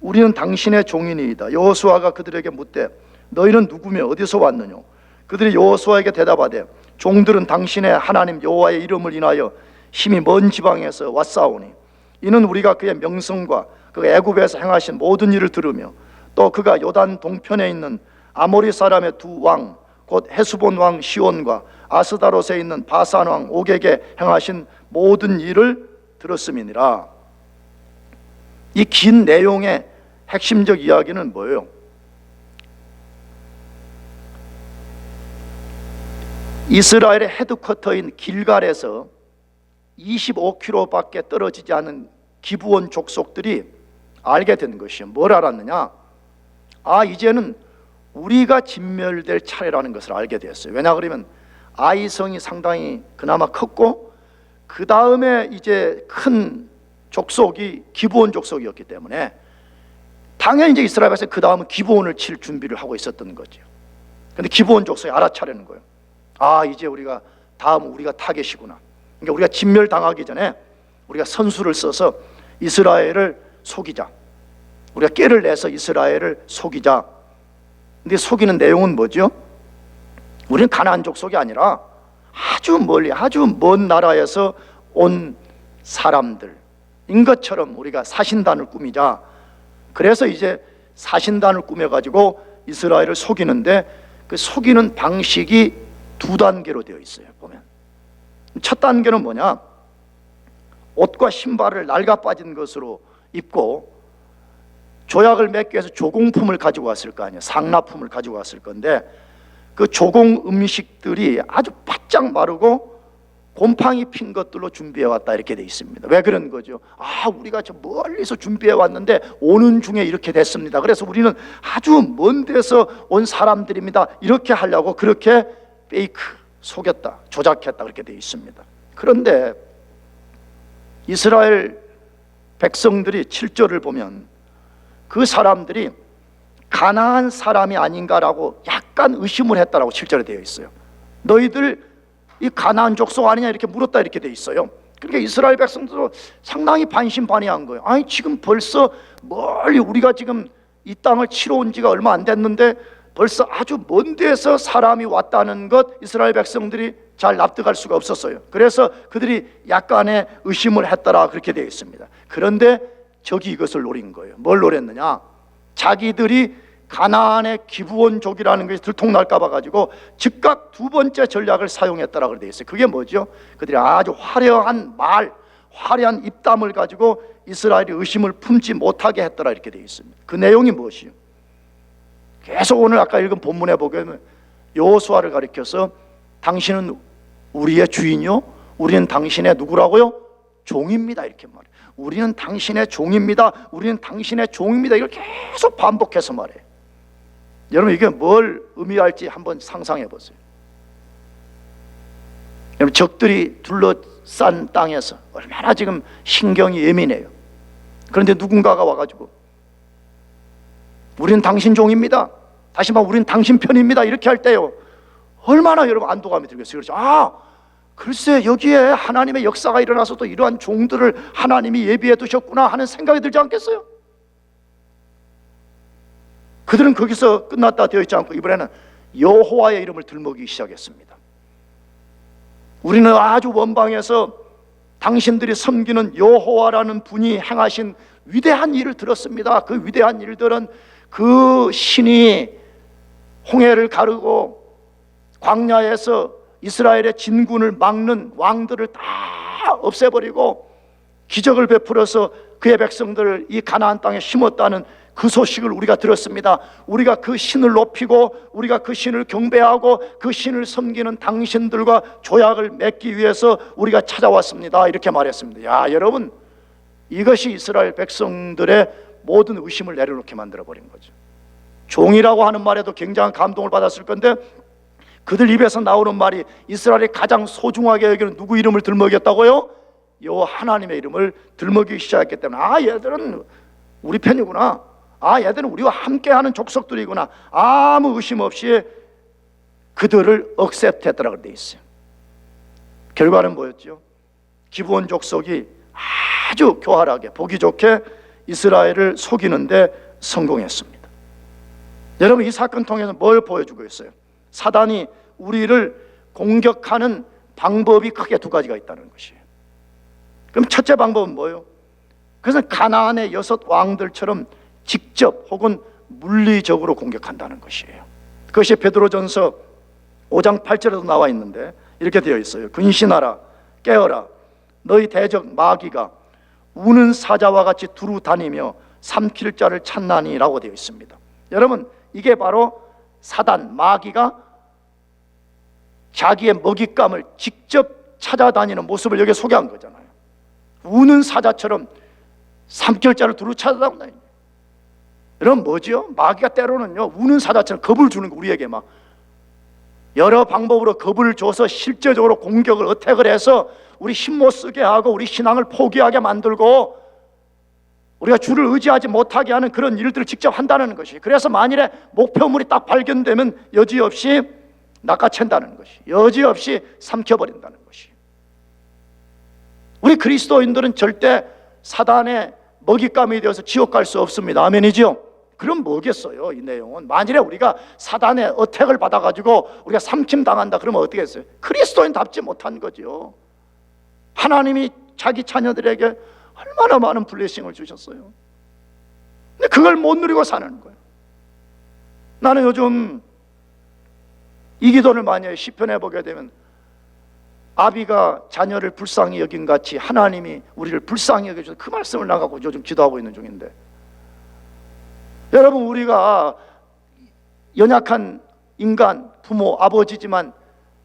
우리는 당신의 종이니이다. 여호수아가 그들에게 묻되 너희는 누구며 어디서 왔느냐. 그들이 여호수아에게 대답하되 종들은 당신의 하나님 여호와의 이름을 인하여 힘이 먼 지방에서 왔사오니 이는 우리가 그의 명성과 그 애굽에서 행하신 모든 일을 들으며 또 그가 요단 동편에 있는 아모리 사람의 두 왕 곧 헤스본 왕 시온과 아스다롯에 있는 바산 왕 옥에게 행하신 모든 일을 들었음이니라. 이 긴 내용의 핵심적 이야기는 뭐예요? 이스라엘의 헤드쿼터인 길갈에서 25km밖에 떨어지지 않은 기브온 족속들이 알게 된 것이요. 뭘 알았느냐? 이제는 우리가 진멸될 차례라는 것을 알게 되었어요. 왜냐 그러면 아이성이 상당히 그나마 컸고 그 다음에 이제 큰 족속이 기브온 족속이었기 때문에 당연히 이제 이스라엘 백성이 그 다음은 기브온을 칠 준비를 하고 있었던 거죠. 근데 기브온 족속이 알아차리는 거예요. 이제 우리가 다음 우리가 타겟이구나. 그러니까 우리가 진멸당하기 전에 우리가 선수를 써서 이스라엘을 속이자. 우리가 꾀를 내서 이스라엘을 속이자. 근데 속이는 내용은 뭐죠? 우리는 가나안 족속이 아니라 아주 멀리 아주 먼 나라에서 온 사람들인 것처럼 우리가 사신단을 꾸미자. 그래서 이제 사신단을 꾸며가지고 이스라엘을 속이는데 그 속이는 방식이 두 단계로 되어 있어요. 보면 첫 단계는 뭐냐? 옷과 신발을 낡아 빠진 것으로 입고 조약을 맺기 위해서 조공품을 가지고 왔을 거 아니에요. 상납품을 가지고 왔을 건데 그 조공 음식들이 아주 바짝 마르고 곰팡이 핀 것들로 준비해 왔다 이렇게 돼 있습니다. 왜 그런 거죠? 우리가 저 멀리서 준비해 왔는데 오는 중에 이렇게 됐습니다. 그래서 우리는 아주 먼 데서 온 사람들입니다. 이렇게 하려고 그렇게 페이크, 속였다, 조작했다 그렇게 돼 있습니다. 그런데 이스라엘 백성들이 7절을 보면 그 사람들이 가나안 사람이 아닌가라고 약간 의심을 했다라고 7절에 되어 있어요. 너희들 이 가나안 족속 아니냐 이렇게 물었다 이렇게 되어 있어요. 그러니까 이스라엘 백성들도 상당히 반신반의한 거예요. 지금 벌써 멀리 우리가 지금 이 땅을 치러 온 지가 얼마 안 됐는데 벌써 아주 먼 데서 사람이 왔다는 것 이스라엘 백성들이 잘 납득할 수가 없었어요. 그래서 그들이 약간의 의심을 했더라 그렇게 되어 있습니다. 그런데 적이 이것을 노린 거예요. 뭘 노렸느냐? 자기들이 가나안의 기브온족이라는 것이 들통날까 봐 가지고 즉각 두 번째 전략을 사용했다라 그렇게 되어 있어요. 그게 뭐죠? 그들이 아주 화려한 말, 화려한 입담을 가지고 이스라엘이 의심을 품지 못하게 했더라 이렇게 되어 있습니다. 그 내용이 무엇이요? 계속 오늘 아까 읽은 본문에 보면 여호수아를 가리켜서 당신은 우리의 주인이요, 우리는 당신의 누구라고요? 종입니다 이렇게 말해요. 우리는 당신의 종입니다. 우리는 당신의 종입니다. 이걸 계속 반복해서 말해요. 여러분 이게 뭘 의미할지 한번 상상해 보세요. 여러분 적들이 둘러싼 땅에서 얼마나 지금 신경이 예민해요. 그런데 누군가가 와가지고 우리는 당신 종입니다. 다시 말하면 우리는 당신 편입니다. 이렇게 할 때요 얼마나 여러분 안도감이 들겠어요. 그렇죠? 글쎄 여기에 하나님의 역사가 일어나서 또 이러한 종들을 하나님이 예비해 두셨구나 하는 생각이 들지 않겠어요? 그들은 거기서 끝났다 되어 있지 않고 이번에는 여호와의 이름을 들먹이기 시작했습니다. 우리는 아주 원방에서 당신들이 섬기는 여호와라는 분이 행하신 위대한 일을 들었습니다. 그 위대한 일들은 그 신이 홍해를 가르고 광야에서 이스라엘의 진군을 막는 왕들을 다 없애버리고 기적을 베풀어서 그의 백성들을 이 가나안 땅에 심었다는 그 소식을 우리가 들었습니다. 우리가 그 신을 높이고 우리가 그 신을 경배하고 그 신을 섬기는 당신들과 조약을 맺기 위해서 우리가 찾아왔습니다. 이렇게 말했습니다. 야 여러분, 이것이 이스라엘 백성들의 모든 의심을 내려놓게 만들어버린 거죠. 종이라고 하는 말에도 굉장한 감동을 받았을 건데 그들 입에서 나오는 말이 이스라엘이 가장 소중하게 여기는 누구 이름을 들먹였다고요? 요 하나님의 이름을 들먹이기 시작했기 때문에 얘들은 우리 편이구나, 얘들은 우리와 함께하는 족속들이구나, 아무 의심 없이 그들을 억셉트했다라고 되어 있어요. 결과는 뭐였죠? 기브온 족속이 아주 교활하게 보기 좋게 이스라엘을 속이는데 성공했습니다. 여러분 이 사건 통해서 뭘 보여주고 있어요? 사단이 우리를 공격하는 방법이 크게 두 가지가 있다는 것이에요. 그럼 첫째 방법은 뭐예요? 그것은 가나안의 6 왕들처럼 직접 혹은 물리적으로 공격한다는 것이에요. 그것이 베드로전서 5장 8절에도 나와 있는데 이렇게 되어 있어요. 근신하라, 깨어라, 너희 대적 마귀가 우는 사자와 같이 두루 다니며 삼킬 자를 찾나니 라고 되어 있습니다. 여러분 이게 바로 사단, 마귀가 자기의 먹잇감을 직접 찾아다니는 모습을 여기에 소개한 거잖아요. 우는 사자처럼 삼킬 자를 두루 찾아다닌다. 여러분 뭐죠? 마귀가 때로는요 우는 사자처럼 겁을 주는 거, 우리에게 막 여러 방법으로 겁을 줘서 실제적으로 공격을 어택을 해서 우리 힘 못 쓰게 하고 우리 신앙을 포기하게 만들고 우리가 주를 의지하지 못하게 하는 그런 일들을 직접 한다는 것이, 그래서 만일에 목표물이 딱 발견되면 여지없이 낚아챈다는 것이, 여지없이 삼켜버린다는 것이. 우리 그리스도인들은 절대 사단의 먹잇감이 되어서 지옥 갈 수 없습니다. 아멘이죠? 그럼 뭐겠어요? 이 내용은 만일에 우리가 사단의 어택을 받아가지고 우리가 삼킴당한다 그러면 어떻게 했어요? 그리스도인답지 못한 거죠. 하나님이 자기 자녀들에게 얼마나 많은 블레싱을 주셨어요. 근데 그걸 못 누리고 사는 거예요. 나는 요즘 이 기도를 많이 해요. 시편에 보게 되면 아비가 자녀를 불쌍히 여긴 같이 하나님이 우리를 불쌍히 여겨주셔서 그 말씀을 나가고 요즘 기도하고 있는 중인데, 여러분 우리가 연약한 인간, 부모, 아버지지만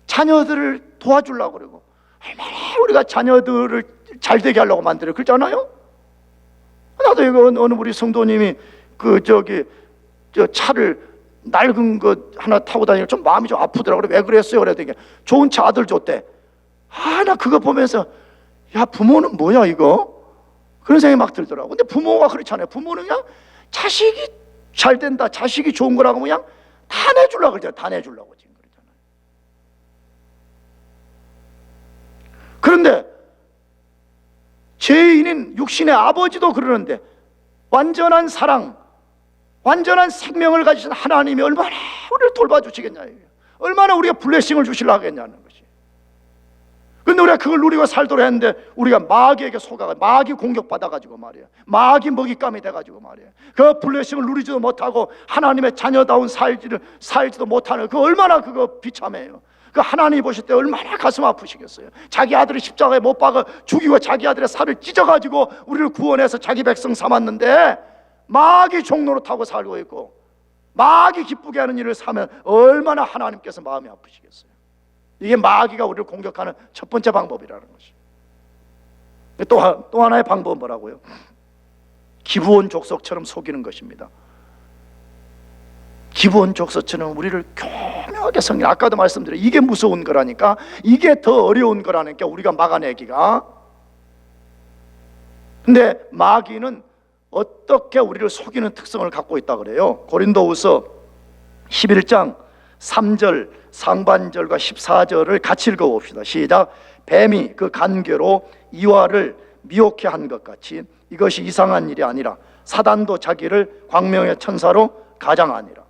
자녀들을 도와주려고 그러고 얼마나 우리가 자녀들을 잘 되게 하려고 만들어요. 그렇잖아요? 나도 이거 어느 우리 성도님이 저 차를 낡은 거 하나 타고 다니니까 좀 마음이 좀 아프더라고요. 왜 그랬어요? 그랬더니 좋은 차 아들 줬대. 나 그거 보면서 야 부모는 뭐야 이거? 그런 생각이 막 들더라고. 근데 부모가 그렇잖아요. 부모는 그냥 자식이 잘 된다, 자식이 좋은 거라고 그냥 다 내주려고 그러잖아요. 다 내주려고 지금 그러잖아요. 그런데 죄인인 육신의 아버지도 그러는데 완전한 사랑, 완전한 생명을 가지신 하나님이 얼마나 우리를 돌봐주시겠냐, 얼마나 우리가 블레싱을 주시려고 하겠냐는 것이. 근데 우리가 그걸 누리고 살도록 했는데 우리가 마귀에게 속아가 마귀 공격받아가지고 말이에요, 마귀 먹잇감이 돼가지고 말이에요, 그 블레싱을 누리지도 못하고 하나님의 자녀다운 살지도 못하는 그 얼마나 그거 비참해요. 그 하나님이 보실 때 얼마나 가슴 아프시겠어요. 자기 아들을 십자가에 못 박아 죽이고 자기 아들의 살을 찢어가지고 우리를 구원해서 자기 백성 삼았는데 마귀 종로로 타고 살고 있고 마귀 기쁘게 하는 일을 사면 얼마나 하나님께서 마음이 아프시겠어요. 이게 마귀가 우리를 공격하는 첫 번째 방법이라는 것이. 또 하나의 방법은 뭐라고요? 기브온 족속처럼 속이는 것입니다. 기브온 족속처럼 우리를 교묘하게 성경, 아까도 말씀드려요. 이게 무서운 거라니까, 이게 더 어려운 거라니까, 우리가 막아내기가. 근데 마귀는 어떻게 우리를 속이는 특성을 갖고 있다 그래요? 고린도후서 11장 3절 상반절과 14절을 같이 읽어봅시다. 시작. 뱀이 그 간계로 이와를 미혹해 한 것 같이 이것이 이상한 일이 아니라 사단도 자기를 광명의 천사로 가장하니라.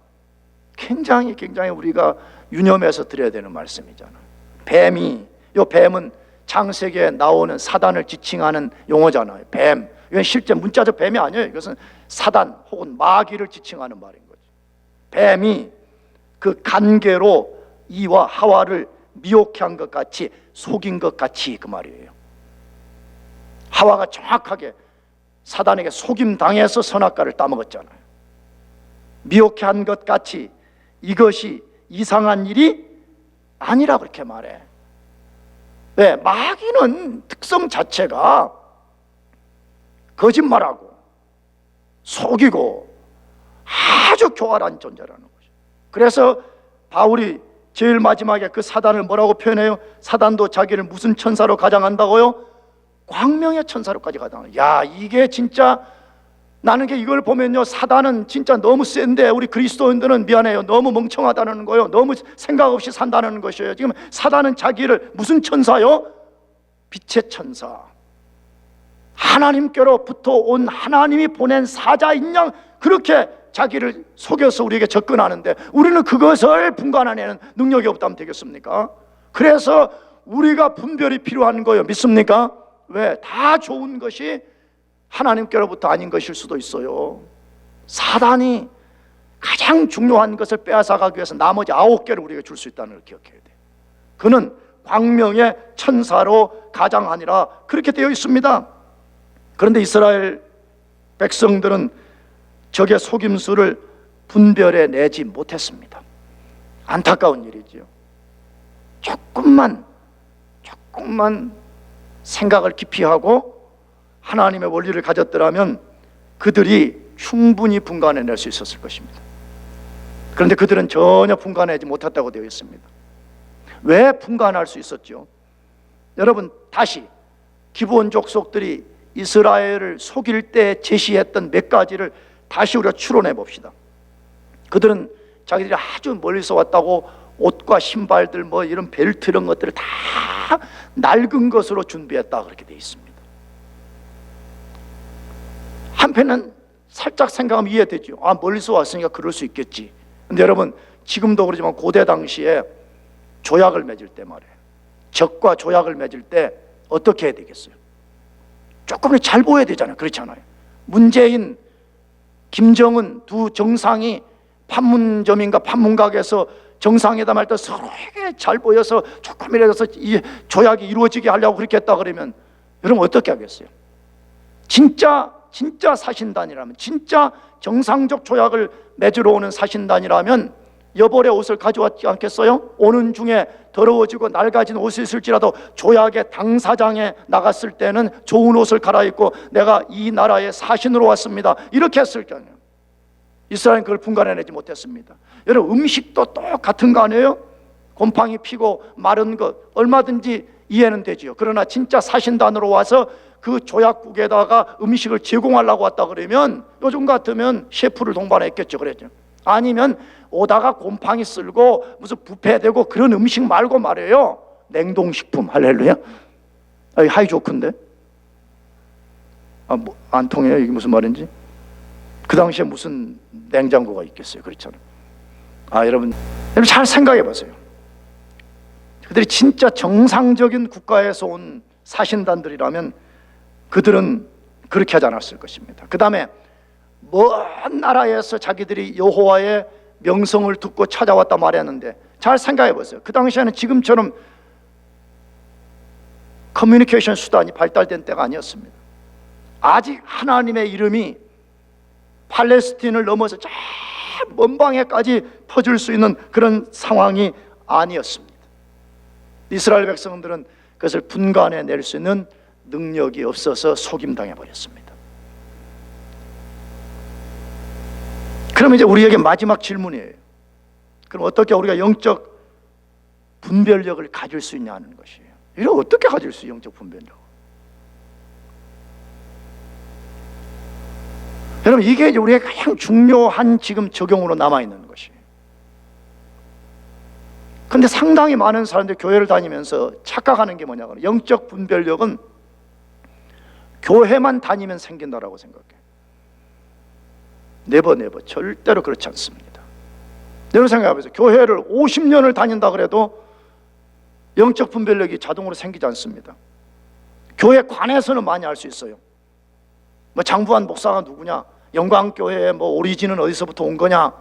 굉장히 우리가 유념해서 드려야 되는 말씀이잖아요. 뱀이, 이 뱀은 창세기에 나오는 사단을 지칭하는 용어잖아요. 뱀, 이건 실제 문자적 뱀이 아니에요. 이것은 사단 혹은 마귀를 지칭하는 말인 거죠. 뱀이 그 간계로 이와 하와를 미혹해 한 것 같이, 속인 것 같이, 그 말이에요. 하와가 정확하게 사단에게 속임 당해서 선악과를 따먹었잖아요. 미혹해 한 것 같이 이것이 이상한 일이 아니라 그렇게 말해. 왜? 마귀는 특성 자체가 거짓말하고 속이고 아주 교활한 존재라는 거죠. 그래서 바울이 제일 마지막에 그 사단을 뭐라고 표현해요? 사단도 자기를 무슨 천사로 가장한다고요? 광명의 천사로까지 가장해요. 야, 이게 진짜, 나는 이걸 보면요, 사단은 진짜 너무 센데 우리 그리스도인들은 미안해요, 너무 멍청하다는 거예요. 너무 생각 없이 산다는 것이에요. 지금 사단은 자기를 무슨 천사요? 빛의 천사, 하나님께로부터 온 하나님이 보낸 사자인 양 그렇게 자기를 속여서 우리에게 접근하는데, 우리는 그것을 분간해내는 능력이 없다면 되겠습니까? 그래서 우리가 분별이 필요한 거예요. 믿습니까? 왜? 다 좋은 것이 하나님께로부터 아닌 것일 수도 있어요. 사단이 가장 중요한 것을 빼앗아가기 위해서 나머지 9개를 우리가 줄 수 있다는 걸 기억해야 돼. 그는 광명의 천사로 가장하니라, 그렇게 되어 있습니다. 그런데 이스라엘 백성들은 적의 속임수를 분별해 내지 못했습니다. 안타까운 일이지요. 조금만 생각을 깊이 하고 하나님의 원리를 가졌더라면 그들이 충분히 분간해낼 수 있었을 것입니다. 그런데 그들은 전혀 분간하지 못했다고 되어 있습니다. 왜 분간할 수 있었죠? 여러분, 다시 기브온 족속들이 이스라엘을 속일 때 제시했던 몇 가지를 다시 우리가 추론해 봅시다. 그들은 자기들이 아주 멀리서 왔다고 옷과 신발들, 뭐 이런 벨트 이런 것들을 다 낡은 것으로 준비했다, 그렇게 되어 있습니다. 한편은 살짝 생각하면 이해되죠. 아, 멀리서 왔으니까 그럴 수 있겠지. 근데 여러분, 지금도 그러지만 고대 당시에 조약을 맺을 때 말이에요, 적과 조약을 맺을 때 어떻게 해야 되겠어요? 조금 잘 보여야 되잖아요. 그렇잖아요. 문재인, 김정은 두 정상이 판문점인가 판문각에서 정상회담 할 때 서로에게 잘 보여서 조금이라도 이 조약이 이루어지게 하려고 그렇게 했다 그러면 여러분 어떻게 하겠어요? 진짜 사신단이라면, 진짜 정상적 조약을 맺으러 오는 사신단이라면 여벌의 옷을 가져왔지 않겠어요? 오는 중에 더러워지고 낡아진 옷이 있을지라도 조약의 당사장에 나갔을 때는 좋은 옷을 갈아입고 내가 이 나라의 사신으로 왔습니다, 이렇게 했을 거예요. 이스라엘은 그걸 분간해내지 못했습니다. 여러분, 음식도 똑같은 거 아니에요? 곰팡이 피고 마른 것 얼마든지 이해는 되지요. 그러나 진짜 사신단으로 와서 그 조약국에다가 음식을 제공하려고 왔다 그러면 요즘 같으면 셰프를 동반했겠죠. 그랬죠. 아니면 오다가 곰팡이 쓸고 무슨 부패되고 그런 음식 말고 말이에요, 냉동식품. 할렐루야. 하이 좋건데 안 통해요, 이게 무슨 말인지. 그 당시에 무슨 냉장고가 있겠어요. 그렇잖아요. 여러분 잘 생각해 보세요. 그들이 진짜 정상적인 국가에서 온 사신단들이라면 그들은 그렇게 하지 않았을 것입니다. 그 다음에 먼 나라에서 자기들이 여호와의 명성을 듣고 찾아왔다 말했는데, 잘 생각해 보세요. 그 당시에는 지금처럼 커뮤니케이션 수단이 발달된 때가 아니었습니다. 아직 하나님의 이름이 팔레스틴을 넘어서 저 먼 방에까지 퍼질 수 있는 그런 상황이 아니었습니다. 이스라엘 백성들은 그것을 분간해낼 수 있는 능력이 없어서 속임당해 버렸습니다. 그러면 이제 우리에게 마지막 질문이에요. 그럼 어떻게 우리가 영적 분별력을 가질 수 있냐는 것이에요. 이걸 어떻게 가질 수 있어요? 영적 분별력. 여러분, 이게 이제 우리의 가장 중요한 지금 적용으로 남아있는 것이에요. 근데 상당히 많은 사람들이 교회를 다니면서 착각하는 게 뭐냐면, 영적 분별력은 교회만 다니면 생긴다라고 생각해요. 네버 절대로 그렇지 않습니다. 여러분 생각해보세요. 교회를 50년을 다닌다 그래도 영적 분별력이 자동으로 생기지 않습니다. 교회 관에서는 많이 알 수 있어요. 뭐 장부한 목사가 누구냐, 영광교회의 뭐 오리진은 어디서부터 온 거냐,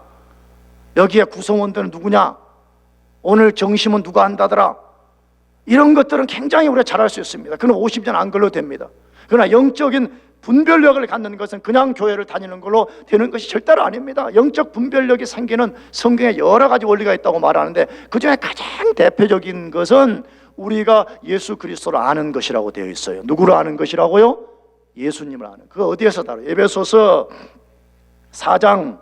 여기에 구성원들은 누구냐, 오늘 정심은 누가 한다더라, 이런 것들은 굉장히 우리가 잘 알 수 있습니다. 그건 50년 안 걸려도 됩니다. 그러나 영적인 분별력을 갖는 것은 그냥 교회를 다니는 걸로 되는 것이 절대로 아닙니다. 영적 분별력이 생기는 성경에 여러 가지 원리가 있다고 말하는데, 그 중에 가장 대표적인 것은 우리가 예수 그리스도를 아는 것이라고 되어 있어요. 누구를 아는 것이라고요? 예수님을 아는. 그거 어디에서 다뤄요? 에베소서 4장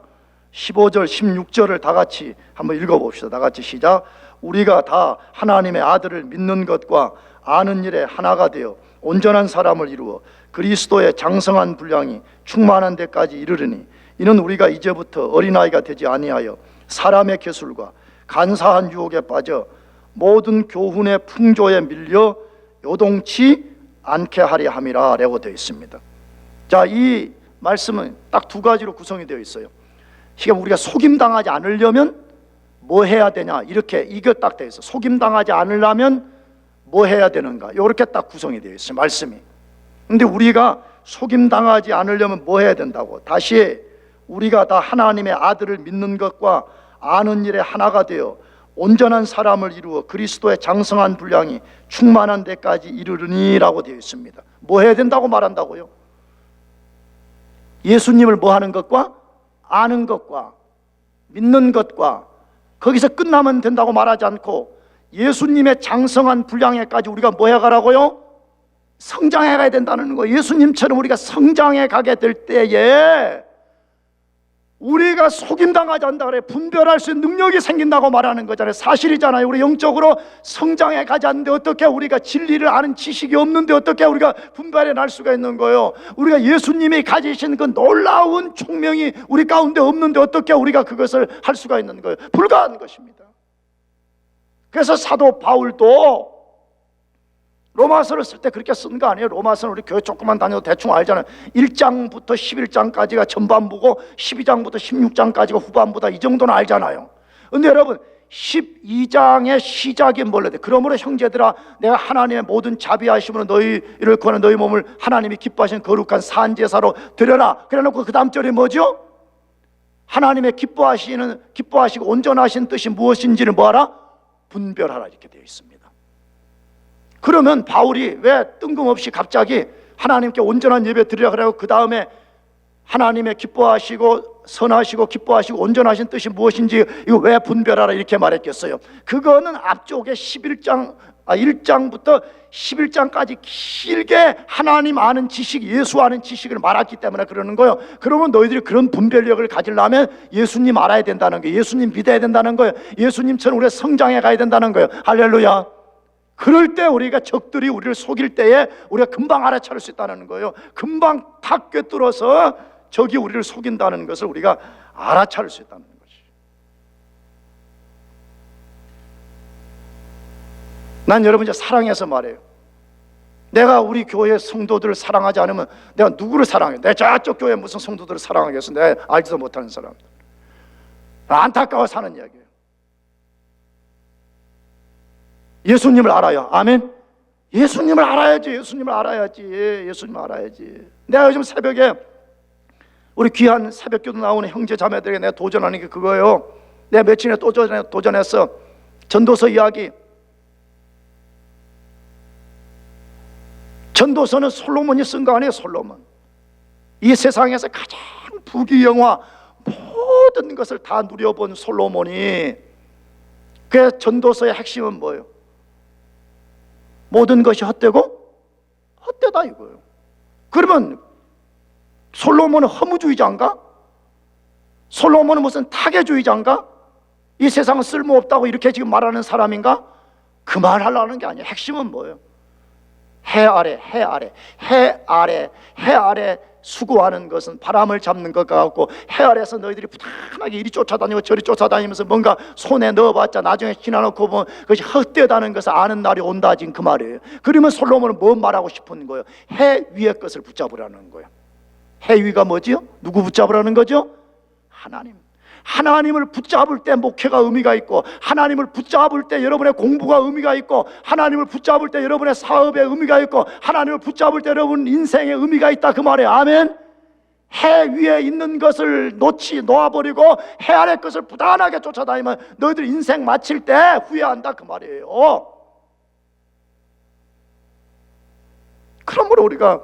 15절 16절을 다 같이 한번 읽어봅시다. 다 같이 시작. 우리가 다 하나님의 아들을 믿는 것과 아는 일에 하나가 되어 온전한 사람을 이루어 그리스도의 장성한 분량이 충만한 데까지 이르르니, 이는 우리가 이제부터 어린아이가 되지 아니하여 사람의 계술과 간사한 유혹에 빠져 모든 교훈의 풍조에 밀려 요동치 않게 하려 함이라 라고 되어 있습니다. 자, 이 말씀은 딱 두 가지로 구성이 되어 있어요. 지금 우리가 속임당하지 않으려면 뭐 해야 되냐, 이렇게 이게 딱 되어 있어요. 속임당하지 않으려면 뭐 해야 되는가, 이렇게 딱 구성이 되어 있어요, 말씀이. 근데 우리가 속임당하지 않으려면 뭐 해야 된다고? 다시, 우리가 다 하나님의 아들을 믿는 것과 아는 일에 하나가 되어 온전한 사람을 이루어 그리스도의 장성한 분량이 충만한 데까지 이르르니 라고 되어 있습니다. 뭐 해야 된다고 말한다고요? 예수님을 뭐 하는 것과 아는 것과 믿는 것과, 거기서 끝나면 된다고 말하지 않고 예수님의 장성한 분량에까지 우리가 뭐 해가라고요? 성장해 가야 된다는 거예요. 예수님처럼 우리가 성장해 가게 될 때에 우리가 속임당하지 않는다 그래, 분별할 수 있는 능력이 생긴다고 말하는 거잖아요. 사실이잖아요. 우리 영적으로 성장해 가지 않는데 어떻게 우리가 진리를 아는 지식이 없는데 어떻게 우리가 분별해 날 수가 있는 거예요? 우리가 예수님이 가지신 그 놀라운 총명이 우리 가운데 없는데 어떻게 우리가 그것을 할 수가 있는 거예요? 불가한 것입니다. 그래서 사도 바울도 로마서를 쓸 때 그렇게 쓴 거 아니에요? 로마서는 우리 교회 조금만 다녀도 대충 알잖아요. 1장부터 11장까지가 전반부고 12장부터 16장까지가 후반부다, 이 정도는 알잖아요. 근데 여러분, 12장의 시작이 뭘래? 그러므로 형제들아, 내가 하나님의 모든 자비하심으로 너희를 구하는 너희 몸을 하나님이 기뻐하시는 거룩한 산제사로 드려라. 그래놓고 그 다음 절이 뭐죠? 하나님의 기뻐하시고 온전하신 뜻이 무엇인지를 뭐하라? 분별하라, 이렇게 되어 있습니다. 그러면 바울이 왜 뜬금없이 갑자기 하나님께 온전한 예배 드리라 그래요? 그 다음에 하나님의 기뻐하시고 선하시고 기뻐하시고 온전하신 뜻이 무엇인지 이거 왜 분별하라 이렇게 말했겠어요? 그거는 앞쪽에 1장부터 11장까지 길게 하나님 아는 지식, 예수 아는 지식을 말했기 때문에 그러는 거예요. 그러면 너희들이 그런 분별력을 가지려면 예수님 알아야 된다는 거예요. 예수님 믿어야 된다는 거예요. 예수님처럼 우리가 성장해 가야 된다는 거예요. 할렐루야. 그럴 때 우리가 적들이 우리를 속일 때에 우리가 금방 알아차릴 수 있다는 거예요. 금방 탁 꿰뚫어서 적이 우리를 속인다는 것을 우리가 알아차릴 수 있다는 것이. 난 여러분 이제 사랑해서 말해요. 내가 우리 교회 성도들을 사랑하지 않으면 내가 누구를 사랑해? 내 저쪽 교회 무슨 성도들을 사랑하겠어? 내가 알지도 못하는 사람들. 안타까워 사는 이야기예요. 예수님을 알아요. 아멘. 예수님을 알아야지. 예수님을 알아야지. 예수님을 알아야지. 내가 요즘 새벽에 우리 귀한 새벽기도 나오는 형제 자매들에게 내가 도전하는 게 그거예요. 내가 며칠 전에 도전했어. 전도서 이야기. 전도서는 솔로몬이 쓴 거 아니에요? 솔로몬. 이 세상에서 가장 부귀영화 모든 것을 다 누려본 솔로몬이, 그 전도서의 핵심은 뭐예요? 모든 것이 헛되고 헛되다 이거예요. 그러면 솔로몬은 허무주의자인가? 솔로몬은 무슨 타계주의자인가? 이 세상은 쓸모없다고 이렇게 지금 말하는 사람인가? 그 말 하려는 게 아니에요. 핵심은 뭐예요? 해 아래 수고하는 것은 바람을 잡는 것 같고, 해 아래에서 너희들이 부단하게 이리 쫓아다니고 저리 쫓아다니면서 뭔가 손에 넣어봤자 나중에 지나놓고 보면 그것이 헛되다는 것을 아는 날이 온다, 지금 그 말이에요. 그러면 솔로몬은 뭐 말하고 싶은 거예요? 해 위의 것을 붙잡으라는 거예요. 해 위가 뭐지요? 누구 붙잡으라는 거죠? 하나님. 하나님을 붙잡을 때 목회가 의미가 있고, 하나님을 붙잡을 때 여러분의 공부가 의미가 있고, 하나님을 붙잡을 때 여러분의 사업에 의미가 있고, 하나님을 붙잡을 때 여러분 인생에 의미가 있다, 그 말이에요. 아멘. 해 위에 있는 것을 놓아버리고 해 아래 것을 부단하게 쫓아다니면 너희들 인생 마칠 때 후회한다, 그 말이에요. 그러므로 우리가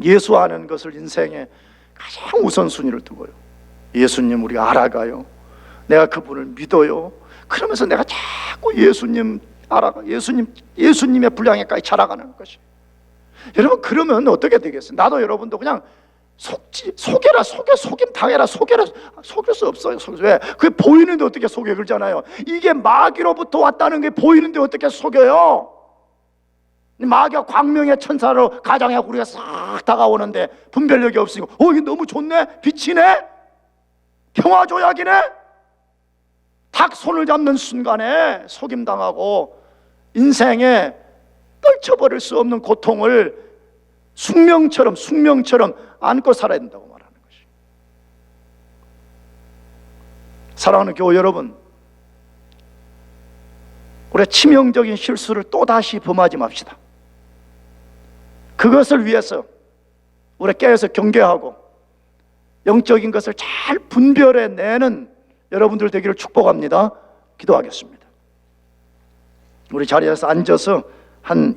예수 아는 것을 인생에 가장 우선순위를 두고요, 예수님 우리가 알아가요, 내가 그분을 믿어요, 그러면서 내가 자꾸 예수님 알아가, 예수님의 분량에까지 자라가는 것이. 여러분, 그러면 어떻게 되겠어요? 나도 여러분도 그냥 속여라, 속임 당해라, 속일 수 없어요. 왜? 그게 보이는데 어떻게 속여, 그러잖아요. 이게 마귀로부터 왔다는 게 보이는데 어떻게 속여요? 마귀가 광명의 천사로 가장에 우리가 싹 다가오는데 분별력이 없으니까 이게 너무 좋네, 빛이네, 평화조약이네. 딱 손을 잡는 순간에 속임당하고 인생에 떨쳐버릴 수 없는 고통을 숙명처럼 안고 살아야 된다고 말하는 것이. 사랑하는 교회 여러분, 우리가 치명적인 실수를 또다시 범하지 맙시다. 그것을 위해서 우리가 깨어서 경계하고 영적인 것을 잘 분별해내는 여러분들 되기를 축복합니다. 기도하겠습니다. 우리 자리에서 앉아서 한